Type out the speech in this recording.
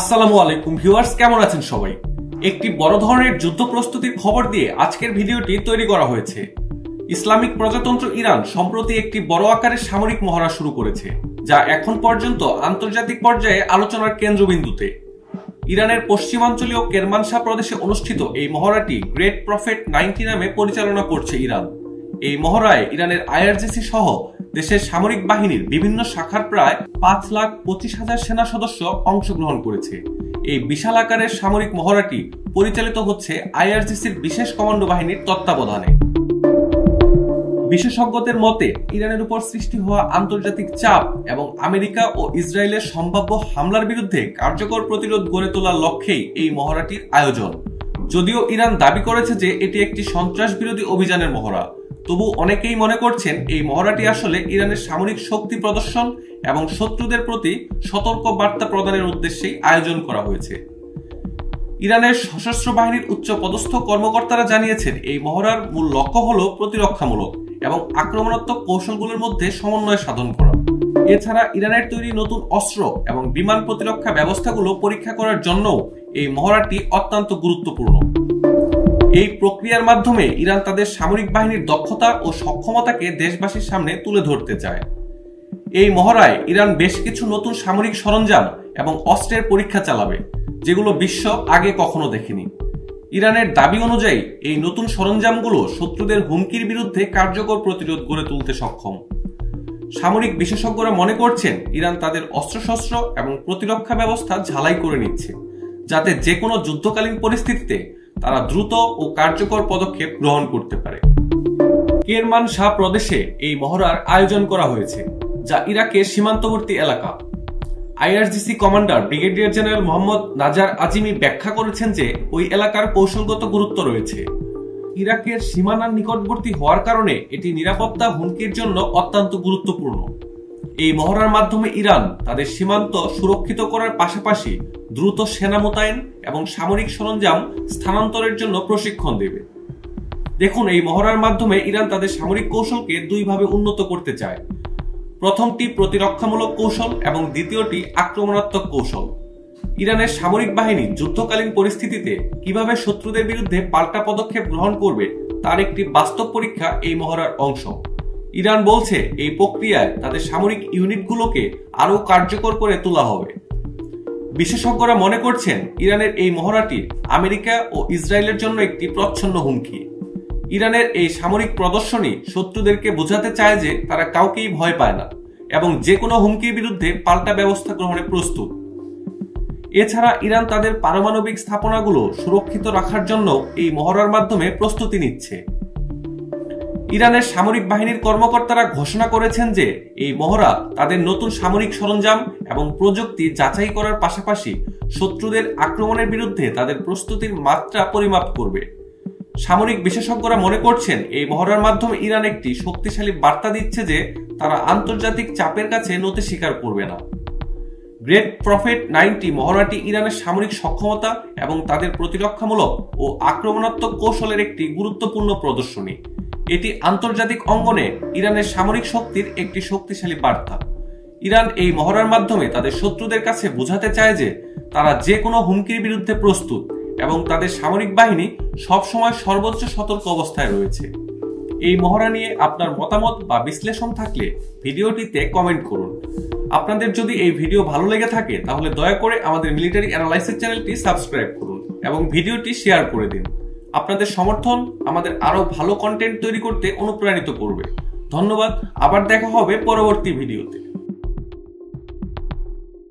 আসসালামু আলাইকুম ভিউয়ার্স, কেমন আছেন সবাই? একটি বড় ধরনের যুদ্ধ প্রস্তুতির খবর দিয়ে আজকের ভিডিওটি তৈরি করা হয়েছে। ইসলামিক প্রজাতন্ত্র ইরান সম্প্রতি একটি বড় আকারের সামরিক মহড়া শুরু করেছে, যা এখন পর্যন্ত আন্তর্জাতিক পর্যায়ে আলোচনার কেন্দ্রবিন্দুতে। ইরানের পশ্চিমাঞ্চলীয় কেরমানশাহ প্রদেশে অনুষ্ঠিত এই মহড়াটি গ্রেট প্রফেট 90 নামে পরিচালনা করছে ইরান। এই মহড়ায় ইরানের আইআরজিসি সহ দেশের সামরিক বাহিনীর বিভিন্ন শাখার প্রায় 5,25,000 সেনা সদস্য অংশগ্রহণ করেছে। এই বিশাল আকারের সামরিক মহড়াটি পরিচালিত হচ্ছে আইআরজিসির বিশেষ কমান্ডো বাহিনীর তত্ত্বাবধানে। বিশেষজ্ঞদের মতে ইরানের উপর সৃষ্টি হওয়া আন্তর্জাতিক চাপ এবং আমেরিকা ও ইসরায়েলের সম্ভাব্য হামলার বিরুদ্ধে কার্যকর প্রতিরোধ গড়ে তোলার লক্ষ্যেই এই মহড়াটির আয়োজন। যদিও ইরান দাবি করেছে যে এটি একটি সন্ত্রাস বিরোধী অভিযানের মহড়া, তবু অনেকেই মনে করছেন এই মহড়াটি আসলে ইরানের সামরিক শক্তি প্রদর্শন এবং শত্রুদের প্রতি সতর্ক বার্তা প্রদানের উদ্দেশ্যেই আয়োজন করা হয়েছে। ইরানের সশস্ত্র বাহিনীর উচ্চ পদস্থ কর্মকর্তারা জানিয়েছেন এই মহড়ার মূল লক্ষ্য হল প্রতিরক্ষামূলক এবং আক্রমণাত্মক কৌশলগুলোর মধ্যে সমন্বয় সাধন করা। এছাড়া ইরানের তৈরি নতুন অস্ত্র এবং বিমান প্রতিরক্ষা ব্যবস্থাগুলো পরীক্ষা করার জন্যও এই মহড়াটি অত্যন্ত গুরুত্বপূর্ণ। এই প্রক্রিয়ার মাধ্যমে ইরান তাদের সামরিক বাহিনীর দক্ষতা ও সক্ষমতাকে দেশবাসীর সামনে তুলে ধরতে চায়। এই মহড়ায় ইরান বেশ কিছু নতুন সামরিক সরঞ্জাম এবং অস্ত্রের পরীক্ষা চালাবে, যেগুলো বিশ্ব আগে কখনো দেখেনি। ইরানের দাবি অনুযায়ী এই নতুন সরঞ্জামগুলো শত্রুদের হুমকির বিরুদ্ধে কার্যকর প্রতিরোধ গড়ে তুলতে সক্ষম। সামরিক বিশেষজ্ঞরা মনে করছেন ইরান তাদের অস্ত্রশস্ত্র এবং প্রতিরক্ষা ব্যবস্থা ঝালাই করে নিচ্ছে, যাতে যে কোনো যুদ্ধকালীন পরিস্থিতিতে তারা দ্রুত ও কার্যকর পদক্ষেপ গ্রহণ করতে পারে। কেরমানশাহ প্রদেশে এই মহড়ার আয়োজন করা হয়েছে, যা ইরাকের সীমান্তবর্তী এলাকা। IRGC commander brigadier general Mohammad Nazar Azimi ব্যাখ্যা করেছেন যে ওই এলাকার কৌশলগত গুরুত্ব রয়েছে। ইরাকের সীমানার নিকটবর্তী হওয়ার কারণে এটি নিরাপত্তা হুমকির জন্য অত্যন্ত গুরুত্বপূর্ণ। এই মহড়ার মাধ্যমে ইরান তাদের সীমান্ত সুরক্ষিত করার পাশাপাশি দ্রুত সেনা মোতায়েন এবং সামরিক সরঞ্জাম স্থানান্তরের জন্য প্রশিক্ষণ দেবে। দেখুন, এই মহড়ার মাধ্যমে ইরান তাদের সামরিক কৌশলকে দুইভাবে উন্নত করতে চায়। প্রথমটি প্রতিরক্ষামূলক কৌশল এবং দ্বিতীয়টি আক্রমণাত্মক কৌশল। ইরানের সামরিক বাহিনী যুদ্ধকালীন পরিস্থিতিতে কিভাবে শত্রুদের বিরুদ্ধে পাল্টা পদক্ষেপ গ্রহণ করবে তার একটি বাস্তব পরীক্ষা এই মহড়ার অংশ। ইরান বলছে এই প্রক্রিয়ায় তাদের সামরিক ইউনিটগুলোকে আরও কার্যকর করে তোলা হবে। বিশেষজ্ঞরা মনে করছেন ইরানের এই মহড়াটি আমেরিকা ও ইসরায়েলের জন্য একটি প্রচ্ছন্ন হুমকি। ইরানের এই সামরিক প্রদর্শনী শত্রুদেরকে বোঝাতে চায় যে তারা কাউকেই ভয় পায় না এবং যে কোনো হুমকির বিরুদ্ধে পাল্টা ব্যবস্থা গ্রহণে প্রস্তুত। এছাড়া ইরান তাদের পারমাণবিক স্থাপনাগুলো সুরক্ষিত রাখার জন্য এই মহড়ার মাধ্যমে প্রস্তুতি নিচ্ছে। ইরানের সামরিক বাহিনীর কর্মকর্তারা ঘোষণা করেছেন যে এই মহড়া তাদের নতুন সামরিক সরঞ্জাম এবং প্রযুক্তি যাচাই করার পাশাপাশি শত্রুদের আক্রমণের বিরুদ্ধে তাদের প্রস্তুতির মাত্রা পরিমাপ করবে। সামরিক বিশেষজ্ঞরা মনে করছেন এই মহড়ার মাধ্যমে ইরান একটি শক্তিশালী বার্তা দিচ্ছে যে তারা আন্তর্জাতিক চাপের কাছে নতি স্বীকার করবে না। গ্রেট প্রফেট 90 মহড়াটি ইরানের সামরিক সক্ষমতা এবং তাদের প্রতিরক্ষামূলক ও আক্রমণাত্মক কৌশলের একটি গুরুত্বপূর্ণ প্রদর্শনী। এটি আন্তর্জাতিক অঙ্গনে ইরানের সামরিক শক্তির একটি শক্তিশালী বার্তা। ইরান এই মহড়ার মাধ্যমে তাদের শত্রুদের কাছে বোঝাতে চায় যে তারা যে কোনো হুমকির বিরুদ্ধে প্রস্তুত এবং তাদের সামরিক বাহিনী সবসময় সর্বোচ্চ সতর্ক অবস্থায় রয়েছে। এই মহড়া নিয়ে আপনার মতামত বা বিশ্লেষণ থাকলে ভিডিওটিতে কমেন্ট করুন। আপনাদের যদি এই ভিডিও ভালো লেগে থাকে তাহলে দয়া করে আমাদের মিলিটারি অ্যানালাইসিস চ্যানেলটি সাবস্ক্রাইব করুন এবং ভিডিওটি শেয়ার করে দিন। আপনাদের সমর্থন আমাদের আরো ভালো কন্টেন্ট তৈরি করতে অনুপ্রাণিত করবে। ধন্যবাদ। আবার দেখা হবে পরবর্তী ভিডিওতে।